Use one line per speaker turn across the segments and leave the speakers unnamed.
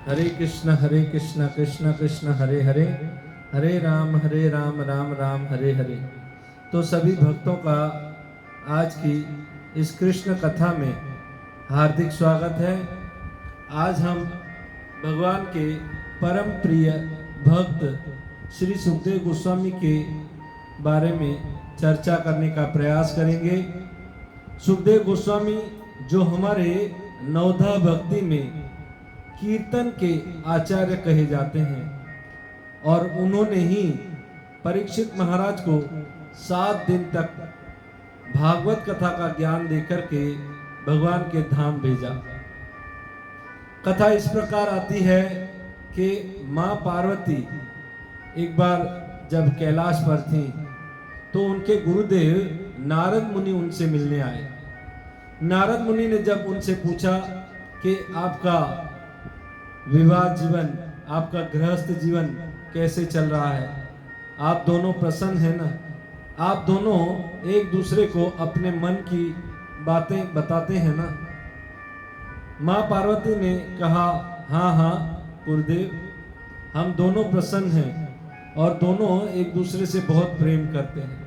हरे कृष्ण कृष्ण कृष्ण हरे हरे, हरे राम राम राम हरे हरे। तो सभी भक्तों का आज की इस कृष्ण कथा में हार्दिक स्वागत है। आज हम भगवान के परम प्रिय भक्त श्री सुखदेव गोस्वामी के बारे में चर्चा करने का प्रयास करेंगे। सुखदेव गोस्वामी जो हमारे नवधा भक्ति में कीर्तन के आचार्य कहे जाते हैं और उन्होंने ही परीक्षित महाराज को 7 दिन तक भागवत कथा का ज्ञान देकर के भगवान के धाम भेजा। कथा इस प्रकार आती है कि माँ पार्वती एक बार जब कैलाश पर थी तो उनके गुरुदेव नारद मुनि उनसे मिलने आए। नारद मुनि ने जब उनसे पूछा कि आपका विवाह जीवन, आपका गृहस्थ जीवन कैसे चल रहा है, आप दोनों प्रसन्न हैं ना, आप दोनों एक दूसरे को अपने मन की बातें बताते हैं ना। माँ पार्वती ने कहा हाँ हाँ गुरुदेव, हम दोनों प्रसन्न हैं और दोनों एक दूसरे से बहुत प्रेम करते हैं।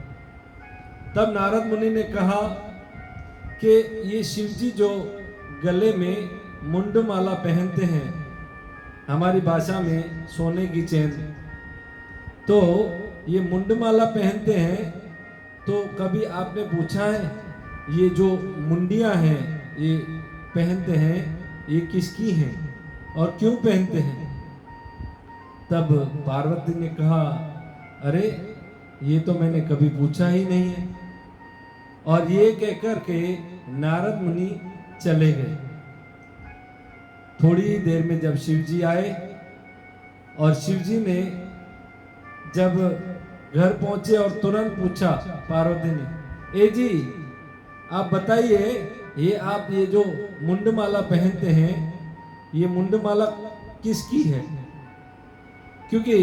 तब नारद मुनि ने कहा कि ये शिव जी जो गले में मुंडमाला पहनते हैं, हमारी भाषा में सोने की चेन, तो ये मुंडमाला पहनते हैं, तो कभी आपने पूछा है ये जो मुंडियां हैं ये पहनते हैं ये किसकी हैं और क्यों पहनते हैं? तब पार्वती ने कहा अरे ये तो मैंने कभी पूछा ही नहीं है। और ये कहकर के नारद मुनि चले गए। थोड़ी देर में जब शिव जी आए और शिव जी ने जब घर पहुंचे और तुरंत पूछा पार्वती ने, ए जी आप बताइए ये जो मुंडमाला पहनते हैं ये मुंडमाला किसकी है? क्योंकि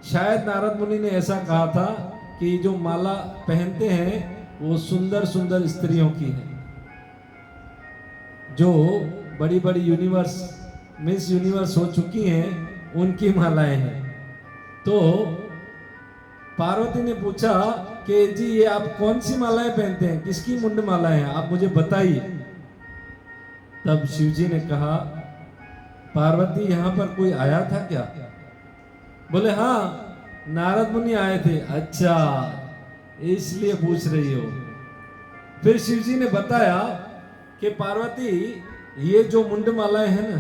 शायद नारद मुनि ने ऐसा कहा था कि जो माला पहनते हैं वो सुंदर सुंदर स्त्रियों की है, जो बड़ी बड़ी यूनिवर्स मिस यूनिवर्स हो चुकी हैं उनकी मालाएं हैं। तो पार्वती ने पूछा कि जी ये आप कौन सी मालाएं पहनते हैं, किसकी मुंड मालाएं हैं, आप मुझे बताइए। तब शिवजी ने कहा पार्वती यहाँ पर कोई आया था क्या? बोले हाँ नारद मुनि आए थे। अच्छा इसलिए पूछ रही हो। फिर शिवजी ने बताया कि पार्वती ये जो मुंडमालाएं हैं ना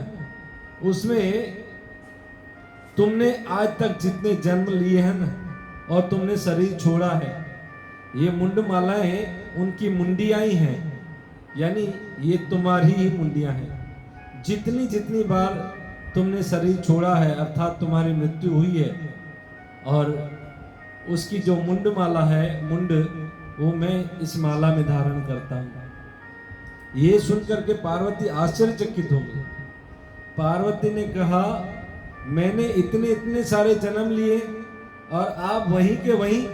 उसमें तुमने आज तक जितने जन्म लिए हैं ना और तुमने शरीर छोड़ा है, ये मुंडमालाएं उनकी मुंडियां ही हैं, यानी ये तुम्हारी ही मुंडियां हैं। जितनी जितनी बार तुमने शरीर छोड़ा है अर्थात तुम्हारी मृत्यु हुई है और उसकी जो मुंडमाला है, मुंड वो मैं इस माला में धारण करता हूं। ये सुनकर के पार्वती आश्चर्यचकित हो गई। पार्वती ने कहा मैंने इतने इतने सारे जन्म लिए और आप वहीं के वहीं,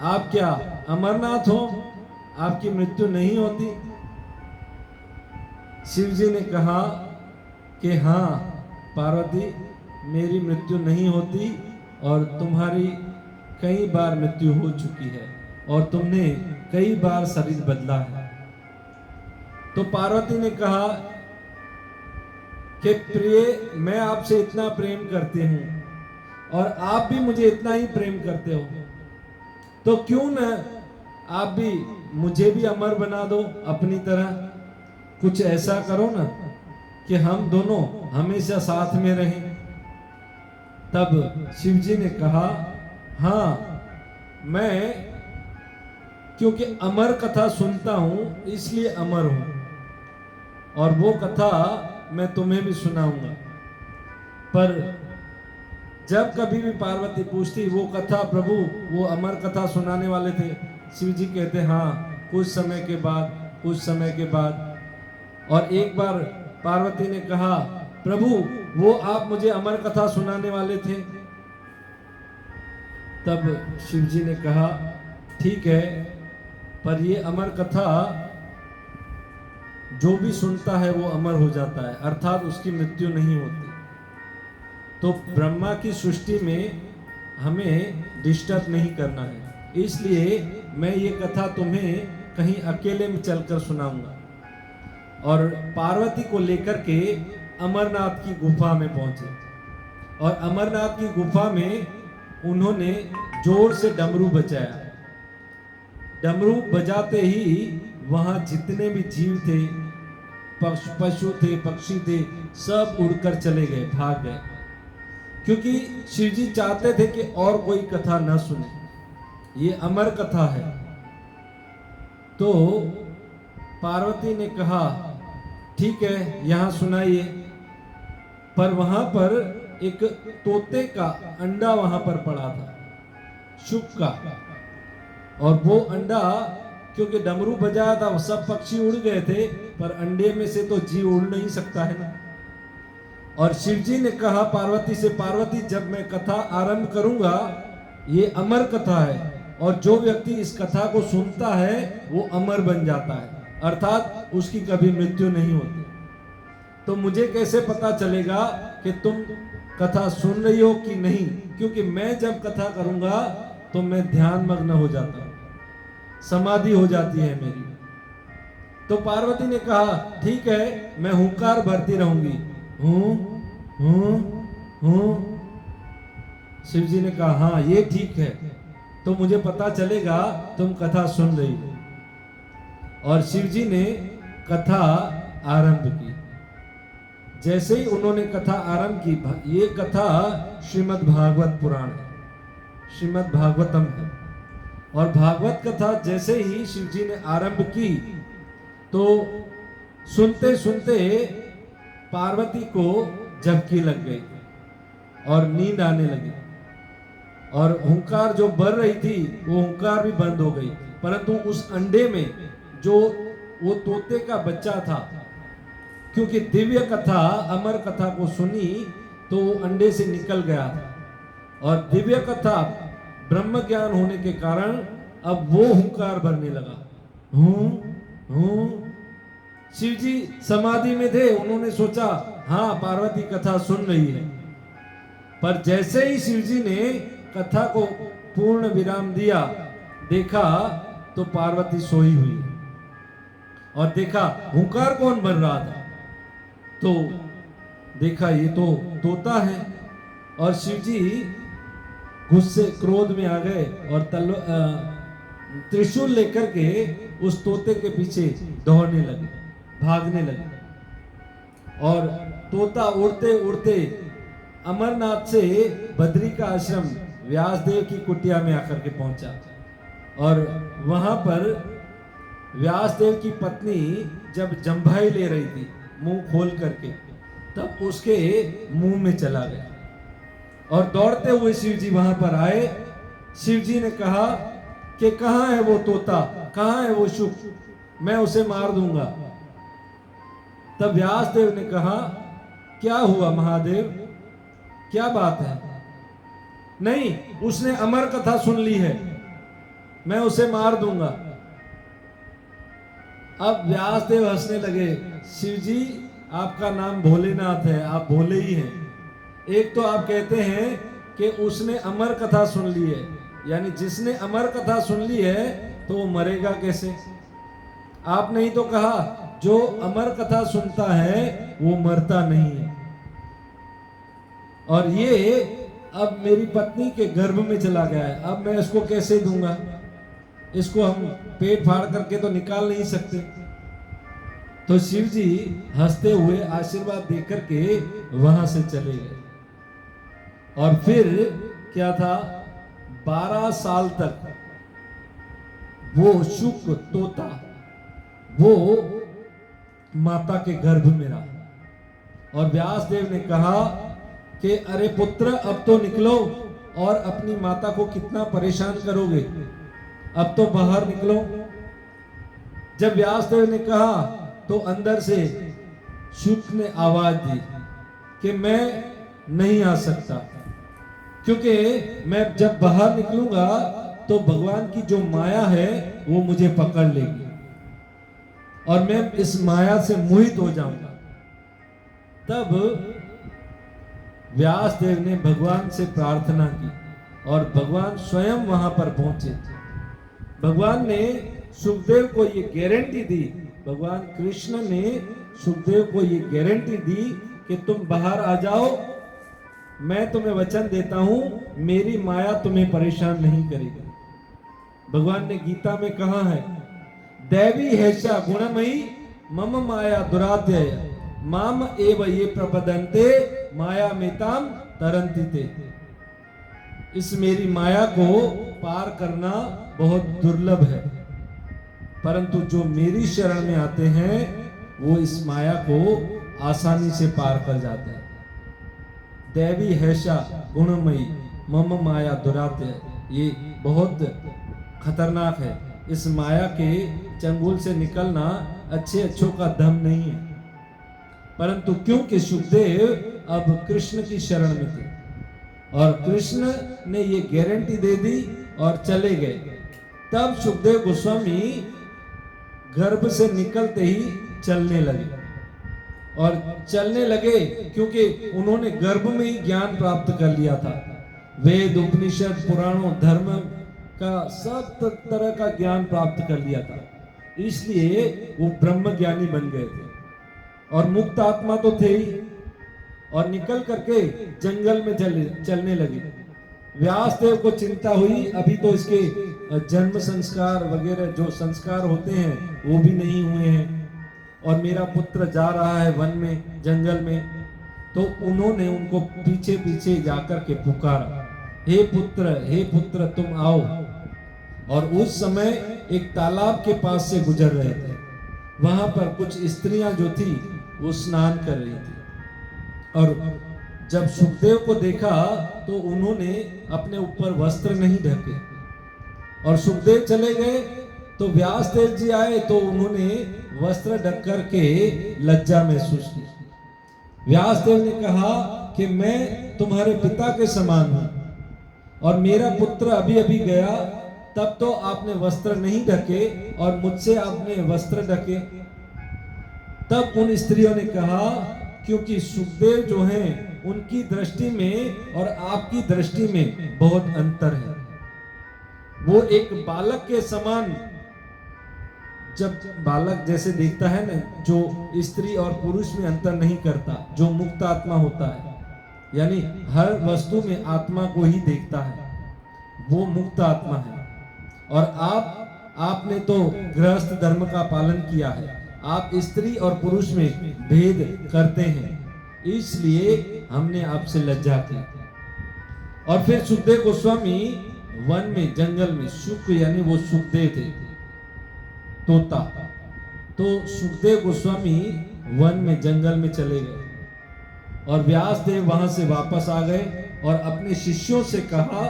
आप क्या अमरनाथ हो, आपकी मृत्यु नहीं होती? शिव जी ने कहा कि हाँ पार्वती मेरी मृत्यु नहीं होती और तुम्हारी कई बार मृत्यु हो चुकी है और तुमने कई बार शरीर बदला है। तो पार्वती ने कहा कि प्रिय मैं आपसे इतना प्रेम करती हूं और आप भी मुझे इतना ही प्रेम करते हो, तो क्यों न आप भी मुझे भी अमर बना दो अपनी तरह। कुछ ऐसा करो ना कि हम दोनों हमेशा साथ में रहें। तब शिव जी ने कहा हाँ मैं क्योंकि अमर कथा सुनता हूं इसलिए अमर हूं और वो कथा मैं तुम्हें भी सुनाऊंगा। पर जब कभी भी पार्वती पूछती वो कथा, प्रभु वो अमर कथा सुनाने वाले थे, शिव जी कहते हाँ कुछ समय के बाद, कुछ समय के बाद। और एक बार पार्वती ने कहा प्रभु वो आप मुझे अमर कथा सुनाने वाले थे। तब शिव जी ने कहा ठीक है, पर ये अमर कथा जो भी सुनता है वो अमर हो जाता है, अर्थात उसकी मृत्यु नहीं होती। तो ब्रह्मा की सृष्टि में हमें डिस्टर्ब नहीं करना है, इसलिए मैं ये कथा तुम्हें कहीं अकेले में चलकर सुनाऊंगा। और पार्वती को लेकर के अमरनाथ की गुफा में पहुंचे, और अमरनाथ की गुफा में उन्होंने जोर से डमरू बजाया। डमरू बजाते ही वहां जितने भी जीव थे, पशु थे, पक्षी थे, सब उड़कर चले गए, भाग गए, क्योंकि शिव जी चाहते थे कि और कोई कथा न सुने, ये अमर कथा है। तो पार्वती ने कहा ठीक है, यहां सुनाइए। पर वहां पर एक तोते का अंडा वहां पर पड़ा था, शुक का, और वो अंडा क्योंकि डमरू बजाया था, सब पक्षी उड़ गए थे, पर अंडे में से तो जी उड़ नहीं सकता है ना। और शिव जी ने कहा पार्वती से, पार्वती जब मैं कथा आरंभ करूंगा, ये अमर कथा है, और जो व्यक्ति इस कथा को सुनता है वो अमर बन जाता है, अर्थात उसकी कभी मृत्यु नहीं होती। तो मुझे कैसे पता चलेगा कि तुम कथा सुन रही हो कि नहीं, क्योंकि मैं जब कथा करूंगा तो मैं ध्यान मग्न हो जाता हूं, समाधि हो जाती है मेरी। तो पार्वती ने कहा ठीक है, मैं हुंकार भरती रहूंगी, हूं हूं हूं। शिव जी ने कहा हाँ ये ठीक है, तो मुझे पता चलेगा तुम कथा सुन रही हो। और शिव जी ने कथा आरंभ की। जैसे ही उन्होंने कथा आरंभ की, ये कथा श्रीमद् भागवत पुराण है, श्रीमद् भागवतम है। और भागवत कथा जैसे ही शिव जी ने आरंभ की, तो सुनते सुनते पार्वती को झपकी लग गई और नींद आने लगी, और हुंकार जो बर रही थी वो हुंकार भी बंद हो गई। परंतु उस अंडे में जो वो तोते का बच्चा था, क्योंकि दिव्य कथा, अमर कथा को सुनी तो वो अंडे से निकल गया था, और दिव्य कथा ब्रह्म ज्ञान होने के कारण अब वो हुंकार भरने लगा, हूं हूं। शिव जी समाधि में थे, उन्होंने सोचा हाँ पार्वती कथा सुन रही है। पर जैसे ही शिव जी ने कथा को पूर्ण विराम दिया, देखा तो पार्वती सोई हुई है, और देखा हुंकार कौन भर रहा था, तो देखा ये तो तोता है। और शिव जी गुस्से क्रोध में आ गए और त्रिशूल लेकर के उस तोते के पीछे दौड़ने लगे, भागने लगे। और तोता उड़ते उड़ते अमरनाथ से बद्री का आश्रम व्यासदेव की कुटिया में आकर के पहुंचा, और वहां पर व्यासदेव की पत्नी जब जंभाई ले रही थी मुंह खोल करके, तब उसके मुंह में चला गया, और दौड़ते हुए शिव जी वहां पर आए। शिव जी ने कहा कि कहां है वो तोता, कहां है वो शुक, मैं उसे मार दूंगा। तब व्यासदेव ने कहा क्या हुआ महादेव, क्या बात है? नहीं, उसने अमर कथा सुन ली है, मैं उसे मार दूंगा। अब व्यासदेव हंसने लगे, शिव जी आपका नाम भोलेनाथ है, आप भोले ही हैं। एक तो आप कहते हैं कि उसने अमर कथा सुन ली है, यानी जिसने अमर कथा सुन ली है तो वो मरेगा कैसे? आपने ही तो कहा जो अमर कथा सुनता है वो मरता नहीं है। और ये अब मेरी पत्नी के गर्भ में चला गया है, अब मैं इसको कैसे दूंगा? इसको हम पेट फाड़ करके तो निकाल नहीं सकते। तो शिव जी हंसते हुए आशीर्वाद देकर के वहां से चले गए। और फिर क्या था, 12 साल तक वो शुक तोता वो माता के गर्भ में रहा। और व्यासदेव ने कहा कि अरे पुत्र, अब तो निकलो, और अपनी माता को कितना परेशान करोगे, अब तो बाहर निकलो। जब व्यासदेव ने कहा तो अंदर से शुक ने आवाज दी कि मैं नहीं आ सकता, क्योंकि मैं जब बाहर निकलूंगा तो भगवान की जो माया है वो मुझे पकड़ लेगी। और मैं इस माया से मोहित हो जाऊंगा। तब व्यास देव ने भगवान से प्रार्थना की और भगवान स्वयं वहां पर पहुंचे। भगवान ने सुखदेव को ये गारंटी दी, भगवान कृष्ण ने सुखदेव को ये गारंटी दी कि तुम बाहर आ जाओ, मैं तुम्हें वचन देता हूं मेरी माया तुम्हें परेशान नहीं करेगी। भगवान ने गीता में कहा है, दैवी हैषा गुणमयी मम माया दुरात्यय माम एव ये प्रपदन्ते माया मेताम तरन्ति ते। इस मेरी माया को पार करना बहुत दुर्लभ है, परंतु जो मेरी शरण में आते हैं वो इस माया को आसानी से पार कर जाते हैं। दैवी हैषा गुणमयी मम माया दुरात्यय, ये बहुत खतरनाक है। इस माया के चंगुल से निकलना अच्छे अच्छों का दम नहीं है, परंतु क्योंकि सुखदेव अब कृष्ण की शरण में थे और कृष्ण ने ये गारंटी दे दी और चले गए, तब सुखदेव गोस्वामी गर्भ से निकलते ही चलने लगे। और चलने लगे क्योंकि उन्होंने गर्भ में ही ज्ञान प्राप्त कर लिया था। वेद उपनिषद पुराणों धर्म का सब तरह का ज्ञान प्राप्त कर लिया था, इसलिए वो ब्रह्म ज्ञानी बन गए थे और मुक्त आत्मा तो थे ही। और निकल करके जंगल में चलने लगे। व्यास देव को चिंता हुई, अभी तो इसके जन्म संस्कार वगैरह जो संस्कार होते हैं वो भी नहीं हुए हैं और मेरा पुत्र जा रहा है वन में जंगल में। तो उन्होंने उनको पीछे पीछे जाकर के पुकारा, हे पुत्र तुम आओ। और उस समय एक तालाब के पास से गुजर रहे थे, वहां पर कुछ स्त्रियां जो थी वो स्नान कर रही थी। और जब सुखदेव को देखा तो उन्होंने अपने ऊपर वस्त्र नहीं ढके और सुखदेव चले गए। तो व्यास देव जी आए तो उन्होंने वस्त्र ढक करके लज्जा महसूस की। व्यास देव ने कहा कि मैं तुम्हारे पिता के समान हूं और मेरा पुत्र अभी अभी गया, तब तो आपने वस्त्र नहीं ढके और मुझसे आपने वस्त्र ढके। तब उन स्त्रियों ने कहा, क्योंकि सुखदेव जो हैं उनकी दृष्टि में और आपकी दृष्टि में बहुत अंतर है। वो एक बालक के समान, जब बालक जैसे देखता है ना, जो स्त्री और पुरुष में अंतर नहीं करता, जो मुक्त आत्मा होता है, यानी हर वस्तु में आत्मा को ही देखता है, वो मुक्त आत्मा है। और आपने तो गृहस्थ धर्म का पालन किया है, आप स्त्री और पुरुष में भेद करते हैं, इसलिए हमने आपसे लज्जा की। और फिर सुखदेव गोस्वामी वन में जंगल में, सुख यानी वो सुखदेव थे तोता, तो सुखदेव गोस्वामी वन में जंगल में चले गए और व्यास देव वहां से वापस आ गए और अपने शिष्यों से कहा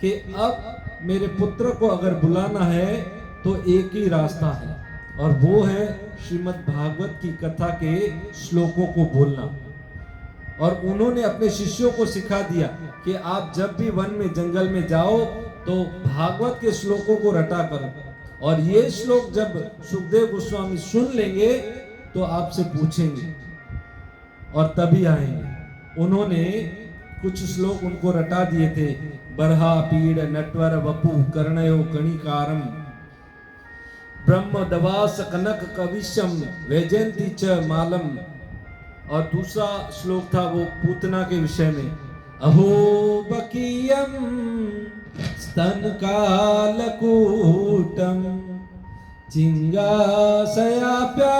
कि अब मेरे पुत्र को अगर बुलाना है तो एक ही रास्ता है और वो है श्रीमद् भागवत की कथा के श्लोकों को बोलना। और उन्होंने अपने शिष्यों को सिखा दिया कि आप जब भी वन में जंगल में जाओ तो भागवत के श्लोकों को रटा करो, और ये श्लोक जब सुखदेव गोस्वामी सुन लेंगे तो आपसे पूछेंगे और तभी आएंगे। उन्होंने कुछ श्लोक उनको रटा दिए थे, बरहा पीड़ नटवर वपु कर्णयो कणिकारम ब्रह्म दवास कनक कविशम वैजयंती च मालम। और दूसरा श्लोक था वो पूतना के विषय में, अहो बकीयम स्तन कालकूटम चिंगासयाप्या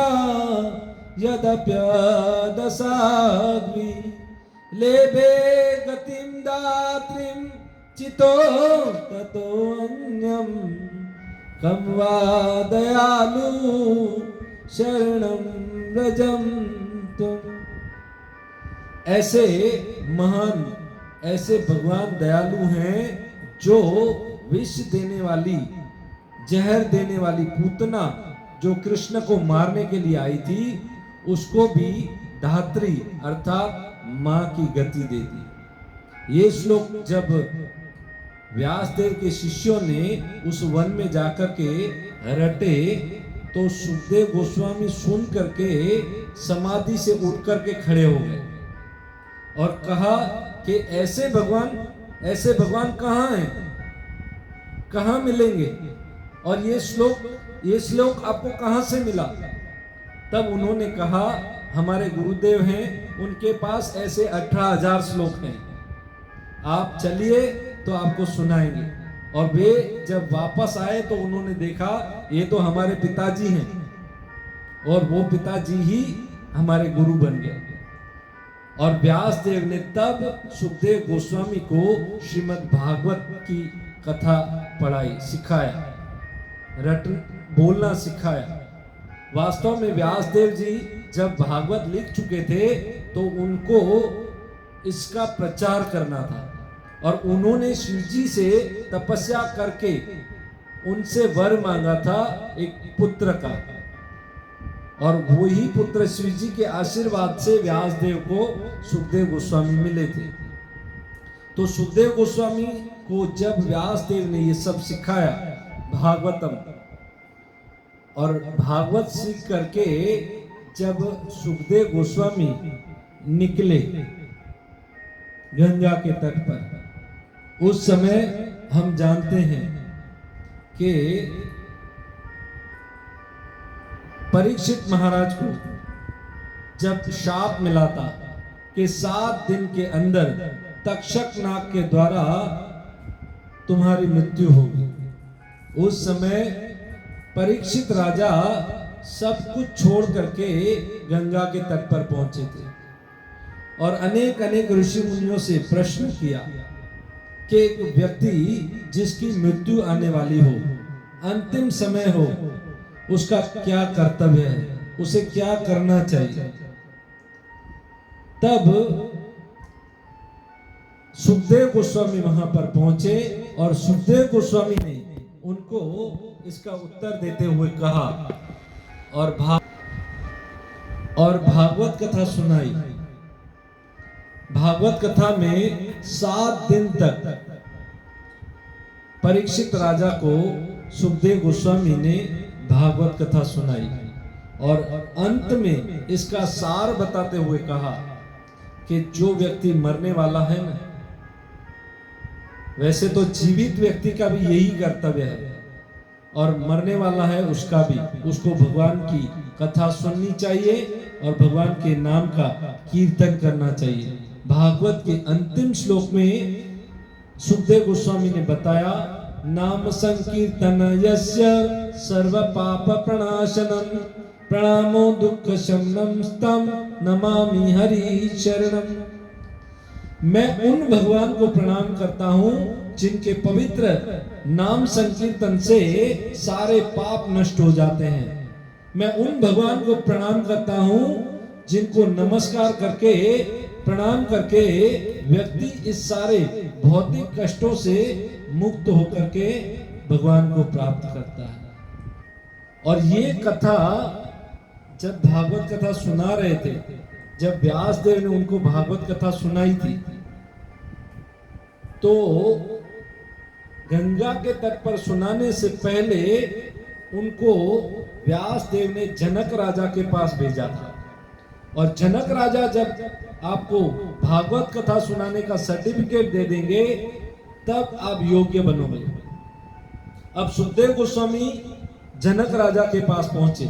यदप्यदसाद्वि लेभे गतिम दात्रिम चितो ततो अन्यम कम वा दयालु शरणम व्रजम तुम। ऐसे महान, ऐसे भगवान दयालु हैं जो विष देने वाली, जहर देने वाली पूतना जो कृष्ण को मारने के लिए आई थी, उसको भी धात्री अर्थात मां की गति दे दी। ये श्लोक जब व्यासदेव के शिष्यों ने उस वन में जाकर के रटे तो सुखदेव गोस्वामी सुन करके समाधि से उठ करके खड़े हो गए और कहा कि ऐसे भगवान कहाँ हैं, कहाँ मिलेंगे, और ये श्लोक आपको कहाँ से मिला। तब उन्होंने कहा हमारे गुरुदेव हैं, उनके पास ऐसे 18,000 श्लोक हैं, आप चलिए तो आपको सुनाएंगे। और वे जब वापस आए तो उन्होंने देखा ये तो हमारे पिताजी हैं, और वो पिताजी ही हमारे गुरु बन गए। और व्यास देव ने तब सुखदेव गोस्वामी को श्रीमद् भागवत की कथा पढ़ाई, सिखाया, बोलना सिखाया। वास्तव में व्यास देव जी जब भागवत लिख चुके थे तो उनको इसका प्रचार करना था, और उन्होंने शिव जी से तपस्या करके उनसे वर मांगा था एक पुत्र का, और वही पुत्र शिव जी के आशीर्वाद से व्यास देव को सुखदेव गोस्वामी मिले थे। तो सुखदेव गोस्वामी को जब व्यास देव ने ये सब सिखाया भागवतम, और भागवत सीख करके जब सुखदेव गोस्वामी निकले गंगा के तट पर, उस समय हम जानते हैं कि परीक्षित महाराज को जब शाप मिला था कि 7 दिन के अंदर तक्षक नाग के द्वारा तुम्हारी मृत्यु होगी, उस समय परीक्षित राजा सब कुछ छोड़ करके गंगा के तट पर पहुंचे थे और अनेक ऋषि मुनियों से प्रश्न किया कि एक व्यक्ति जिसकी मृत्यु आने वाली हो, अंतिम समय हो, उसका क्या कर्तव्य है, उसे क्या करना चाहिए। तब सुखदेव गोस्वामी वहां पर पहुंचे और सुखदेव गोस्वामी ने उनको इसका उत्तर देते हुए कहा और भागवत कथा सुनाई। भागवत कथा में 7 दिन तक परीक्षित राजा को सुखदेव गोस्वामी ने भागवत कथा सुनाई और अंत में इसका सार बताते हुए कहा कि जो व्यक्ति मरने वाला है ना, वैसे तो जीवित व्यक्ति का भी यही कर्तव्य है और मरने वाला है उसका भी, उसको भगवान की कथा सुननी चाहिए और भगवान के नाम का कीर्तन करना चाहिए। भागवत के अंतिम श्लोक में सुखदेव गोस्वामी ने बताया, नाम संकीर्तन यस्य सर्व पाप प्रणाशनम प्रणामो दुख शमनम स्तम नमामि हरि शरणम। मैं उन भगवान को प्रणाम करता हूं जिनके पवित्र नाम संकीर्तन से सारे पाप नष्ट हो जाते हैं। मैं उन भगवान को प्रणाम करता हूं जिनको नमस्कार करके प्रणाम करके व्यक्ति इस सारे भौतिक कष्टों से मुक्त होकर के भगवान को प्राप्त करता है। और ये कथा जब भागवत कथा सुना रहे थे, जब व्यास देव ने उनको भागवत कथा सुनाई थी, तो गंगा के तट पर सुनाने से पहले उनको व्यास देव ने जनक राजा के पास भेजा था। और जनक राजा जब आपको भागवत कथा सुनाने का सर्टिफिकेट दे देंगे तब आप योग्य बनोगे। अब सुखदेव गोस्वामी जनक राजा के पास पहुंचे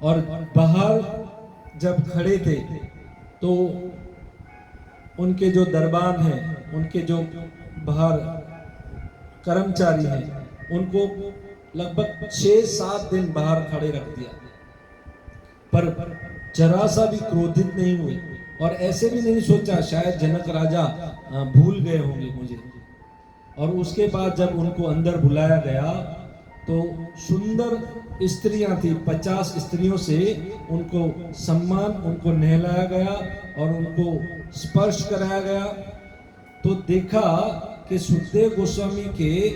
और बाहर जब खड़े थे तो उनके जो दरबान हैं, उनके जो बाहर कर्मचारी हैं, उनको लगभग 6-7 दिन बाहर खड़े रख दिया, पर जरा सा भी क्रोधित नहीं हुए और ऐसे भी नहीं सोचा शायद जनक राजा भूल गए होंगे मुझे। और उसके बाद जब उनको अंदर बुलाया गया तो सुंदर स्त्रियां थी, 50 स्त्रियों से उनको सम्मान, उनको नहलाया गया और उनको स्पर्श कराया गया। तो देखा कि सुखदेव गोस्वामी के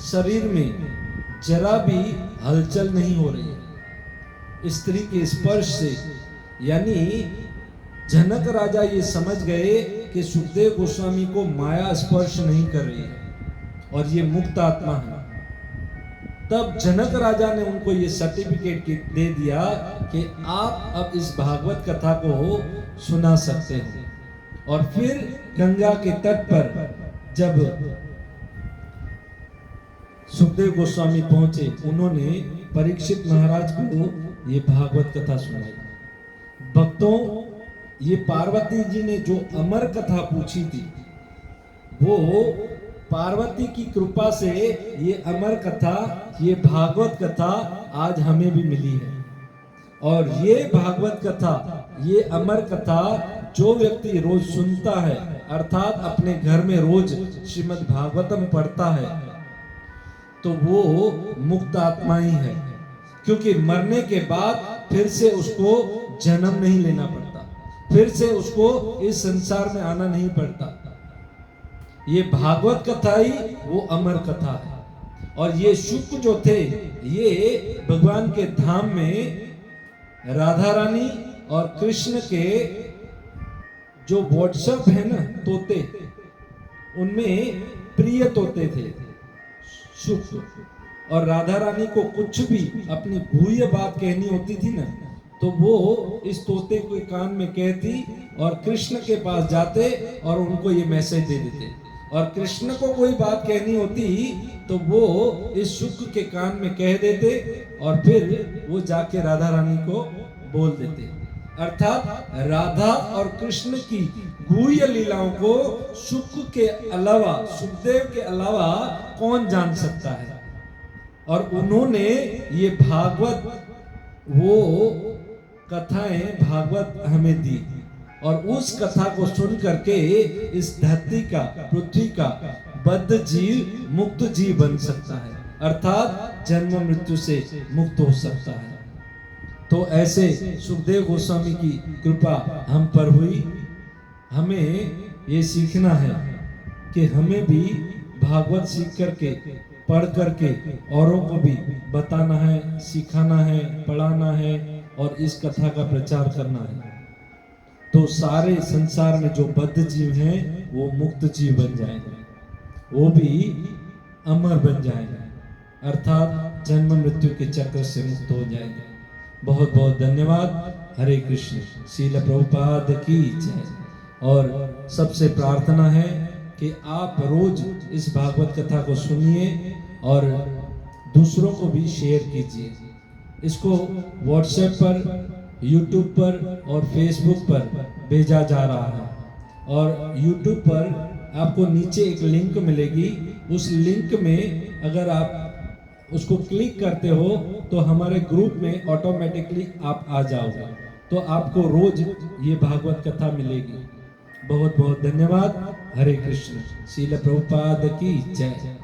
शरीर में जरा भी हलचल नहीं हो रही है स्त्री के स्पर्श से। यानी जनक राजा ये समझ गए कि सुखदेव गोस्वामी को माया स्पर्श नहीं कर रही है और ये मुक्त आत्मा है। तब जनक राजा ने उनको ये सर्टिफिकेट दे दिया कि आप अब इस भागवत कथा को सुना सकते हो। और फिर गंगा के तट पर जब सुखदेव गोस्वामी पहुंचे, उन्होंने परीक्षित महाराज को ये भागवत कथा सुनाई। भक्तों, ये पार्वती जी ने जो अमर कथा पूछी थी, वो पार्वती की कृपा से ये अमर कथा, ये भागवत कथा आज हमें भी मिली है। और ये भागवत कथा, ये अमर कथा जो व्यक्ति रोज सुनता है, अर्थात अपने घर में रोज श्रीमद् भागवतम पढ़ता है, तो वो मुक्त आत्मा ही है, क्योंकि मरने के बाद फिर से उसको जन्म नहीं लेना पड़ता, फिर से उसको इस संसार में आना नहीं पड़ता। ये भागवत कथा ही वो अमर कथा है। और ये शुक जो थे, ये भगवान के धाम में राधा रानी और कृष्ण के जो व्हाट्सएप है ना तोते, उनमें प्रिय तोते थे शुक। और राधा रानी को कुछ भी अपनी भूय बात कहनी होती थी ना, तो वो इस तोते के कान में कहती और कृष्ण के पास जाते और उनको ये मैसेज दे देते। और कृष्ण को कोई बात कहनी होती तो वो इस शुक के कान में कह देते और फिर वो जाके राधा रानी को बोल देते। अर्थात राधा और कृष्ण की गुह्य लीलाओं को शुक के अलावा, सुखदेव के अलावा कौन जान सकता है। और उन्होंने ये भागवत, वो कथाएं भागवत हमें दी, और उस कथा को सुन करके इस धरती का, पृथ्वी का बद्ध जीव मुक्त जीव बन सकता है, अर्थात जन्म मृत्यु से मुक्त हो सकता है। तो ऐसे सुखदेव गोस्वामी की कृपा हम पर हुई। हमें ये सीखना है कि हमें भी भागवत सीख करके, पढ़ करके औरों को भी बताना है, सिखाना है, पढ़ाना है और इस कथा का प्रचार करना है। तो सारे संसार में जो बद्ध जीव हैं वो मुक्त जीव बन जाएंगे, वो भी अमर बन जाएंगे, अर्थात जन्म मृत्यु के चक्र से मुक्त हो जाएंगे। बहुत बहुत धन्यवाद। हरे कृष्ण। श्रील प्रभुपाद की जय। और सबसे प्रार्थना है कि आप रोज इस भागवत कथा को सुनिए और दूसरों को भी शेयर कीजिए। इसको व्हाट्सएप पर, यूट्यूब पर और फेसबुक पर भेजा जा रहा है। और यूट्यूब पर आपको नीचे एक लिंक मिलेगी, उस लिंक में अगर आप उसको क्लिक करते हो तो हमारे ग्रुप में ऑटोमेटिकली आप आ जाओगे, तो आपको रोज ये भागवत कथा मिलेगी। बहुत बहुत धन्यवाद। हरे कृष्ण। श्रील प्रभुपाद की जय।